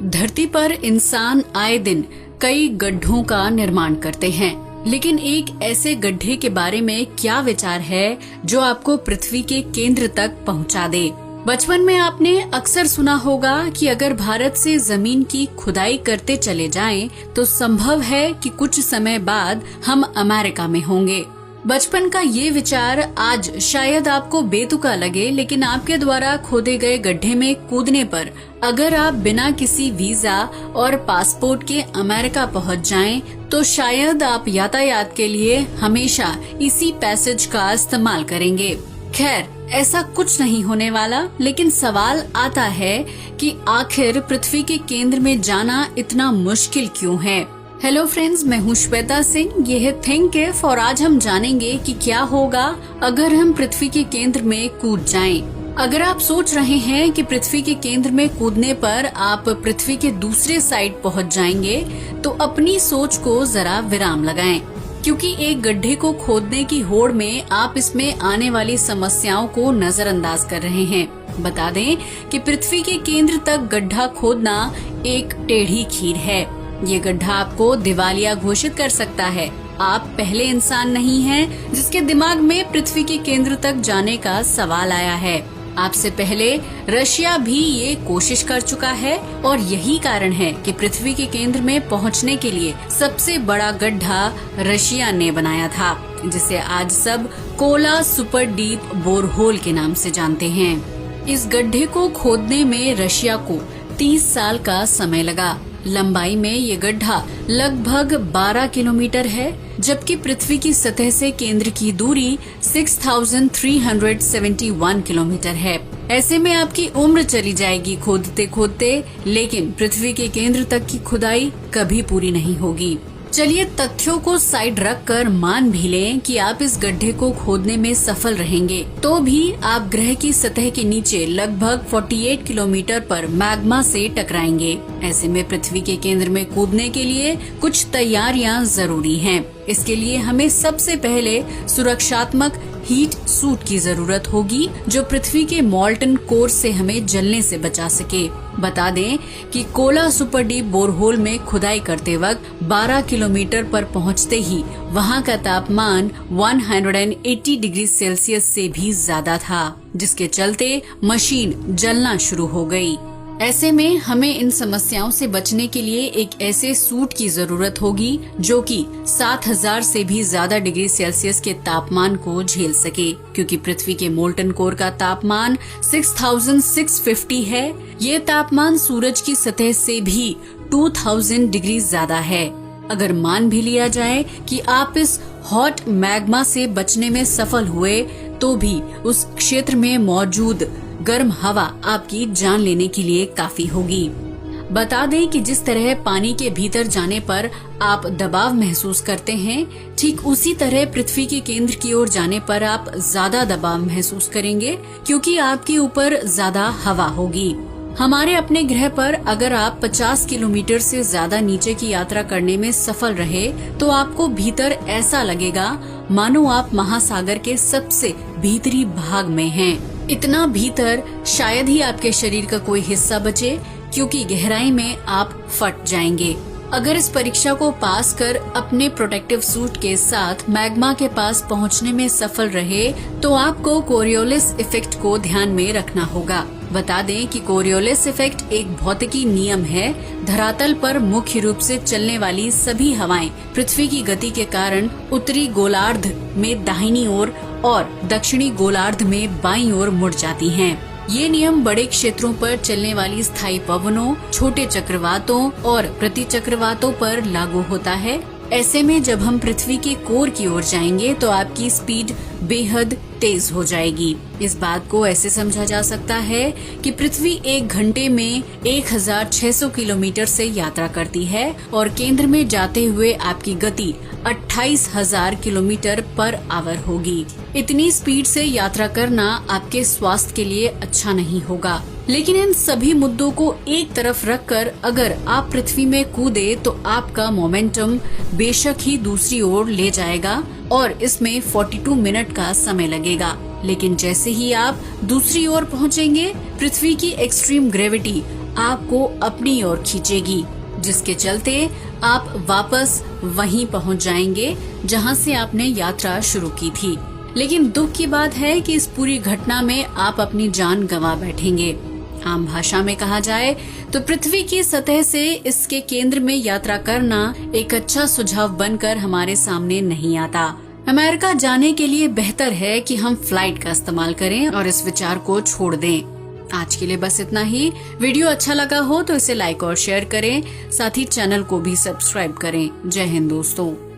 धरती पर इंसान आए दिन कई गड्ढों का निर्माण करते हैं, लेकिन एक ऐसे गड्ढे के बारे में क्या विचार है जो आपको पृथ्वी के केंद्र तक पहुंचा दे। बचपन में आपने अक्सर सुना होगा कि अगर भारत से जमीन की खुदाई करते चले जाएं, तो संभव है कि कुछ समय बाद हम अमेरिका में होंगे। बचपन का ये विचार आज शायद आपको बेतुका लगे, लेकिन आपके द्वारा खोदे गए गड्ढे में कूदने पर अगर आप बिना किसी वीजा और पासपोर्ट के अमेरिका पहुंच जाएं, तो शायद आप यातायात के लिए हमेशा इसी पैसेज का इस्तेमाल करेंगे। खैर, ऐसा कुछ नहीं होने वाला, लेकिन सवाल आता है कि आखिर पृथ्वी के केंद्र में जाना इतना मुश्किल क्यों है। हेलो फ्रेंड्स, मैं हूँ श्वेता सिंह, ये है थिंक इफ, और आज हम जानेंगे कि क्या होगा अगर हम पृथ्वी के केंद्र में कूद जाएं। अगर आप सोच रहे हैं कि पृथ्वी के केंद्र में कूदने पर आप पृथ्वी के दूसरे साइड पहुँच जाएंगे, तो अपनी सोच को जरा विराम लगाएं, क्योंकि एक गड्ढे को खोदने की होड़ में आप इसमें आने वाली समस्याओं को नजरअंदाज कर रहे हैं। बता दें कि पृथ्वी के केंद्र तक गड्ढा खोदना एक टेढ़ी खीर है। ये गड्ढा आपको दिवालिया घोषित कर सकता है। आप पहले इंसान नहीं हैं जिसके दिमाग में पृथ्वी के केंद्र तक जाने का सवाल आया है। आपसे पहले रशिया भी ये कोशिश कर चुका है, और यही कारण है कि पृथ्वी के केंद्र में पहुंचने के लिए सबसे बड़ा गड्ढा रशिया ने बनाया था, जिसे आज सब कोला सुपर डीप बोरहोल के नाम से जानते हैं। इस गड्ढे को खोदने में रशिया को 30 साल का समय लगा। लंबाई में ये गड्ढा लगभग 12 किलोमीटर है, जबकि पृथ्वी की सतह से केंद्र की दूरी 6371 किलोमीटर है। ऐसे में आपकी उम्र चली जाएगी खोदते खोदते, लेकिन पृथ्वी के केंद्र तक की खुदाई कभी पूरी नहीं होगी। चलिए तथ्यों को साइड रखकर मान भी लें कि आप इस गड्ढे को खोदने में सफल रहेंगे, तो भी आप ग्रह की सतह के नीचे लगभग 48 किलोमीटर पर मैग्मा से टकराएंगे। ऐसे में पृथ्वी के केंद्र में कूदने के लिए कुछ तैयारियां जरूरी हैं। इसके लिए हमें सबसे पहले सुरक्षात्मक हीट सूट की जरूरत होगी, जो पृथ्वी के मॉल्टन कोर से हमें जलने से बचा सके। बता दें कि कोला सुपर डीप बोरहोल में खुदाई करते वक्त 12 किलोमीटर पर पहुंचते ही वहां का तापमान 180 डिग्री सेल्सियस से भी ज्यादा था, जिसके चलते मशीन जलना शुरू हो गई। ऐसे में हमें इन समस्याओं से बचने के लिए एक ऐसे सूट की जरूरत होगी जो कि 7000 से भी ज्यादा डिग्री सेल्सियस के तापमान को झेल सके, क्योंकि पृथ्वी के मोल्टन कोर का तापमान 6650 है। ये तापमान सूरज की सतह से भी 2000 डिग्री ज्यादा है। अगर मान भी लिया जाए कि आप इस हॉट मैग्मा से बचने में सफल हुए, तो भी उस क्षेत्र में मौजूद गर्म हवा आपकी जान लेने के लिए काफी होगी। बता दें कि जिस तरह पानी के भीतर जाने पर आप दबाव महसूस करते हैं, ठीक उसी तरह पृथ्वी के केंद्र की ओर जाने पर आप ज्यादा दबाव महसूस करेंगे, क्योंकि आपके ऊपर ज्यादा हवा होगी। हमारे अपने ग्रह पर अगर आप 50 किलोमीटर से ज्यादा नीचे की यात्रा करने में सफल रहे, तो आपको भीतर ऐसा लगेगा मानो आप महासागर के सबसे भीतरी भाग में हैं। इतना भीतर शायद ही आपके शरीर का कोई हिस्सा बचे, क्योंकि गहराई में आप फट जाएंगे। अगर इस परीक्षा को पास कर अपने प्रोटेक्टिव सूट के साथ मैग्मा के पास पहुंचने में सफल रहे, तो आपको कोरियोलिस इफेक्ट को ध्यान में रखना होगा। बता दें कि कोरियोलिस इफेक्ट एक भौतिकी नियम है। धरातल पर मुख्य रूप से चलने वाली सभी हवाएं पृथ्वी की गति के कारण उत्तरी गोलार्ध में दाहिनी ओर और दक्षिणी गोलार्ध में बाईं ओर मुड़ जाती हैं। ये नियम बड़े क्षेत्रों पर चलने वाली स्थायी पवनों, छोटे चक्रवातों और प्रति चक्रवातों पर लागू होता है। ऐसे में जब हम पृथ्वी के कोर की ओर जाएंगे, तो आपकी स्पीड बेहद तेज हो जाएगी। इस बात को ऐसे समझा जा सकता है कि पृथ्वी 1 घंटे में 1600 किलोमीटर से यात्रा करती है, और केंद्र में जाते हुए आपकी गति 28,000 किलोमीटर पर आवर होगी। इतनी स्पीड से यात्रा करना आपके स्वास्थ्य के लिए अच्छा नहीं होगा। लेकिन इन सभी मुद्दों को एक तरफ रखकर अगर आप पृथ्वी में कूदे, तो आपका मोमेंटम बेशक ही दूसरी ओर ले जाएगा, और इसमें 42 मिनट का समय लगेगा। लेकिन जैसे ही आप दूसरी ओर पहुंचेंगे, पृथ्वी की एक्सट्रीम ग्रेविटी आपको अपनी ओर खींचेगी, जिसके चलते आप वापस वहीं पहुंच जाएंगे जहां से आपने यात्रा शुरू की थी। लेकिन दुख की बात है कि इस पूरी घटना में आप अपनी जान गंवा बैठेंगे। आम भाषा में कहा जाए तो पृथ्वी की सतह से इसके केंद्र में यात्रा करना एक अच्छा सुझाव बनकर हमारे सामने नहीं आता। अमेरिका जाने के लिए बेहतर है कि हम फ्लाइट का इस्तेमाल करें और इस विचार को छोड़ दें। आज के लिए बस इतना ही। वीडियो अच्छा लगा हो तो इसे लाइक और शेयर करें, साथ ही चैनल को भी सब्सक्राइब करें। जय हिंद दोस्तों।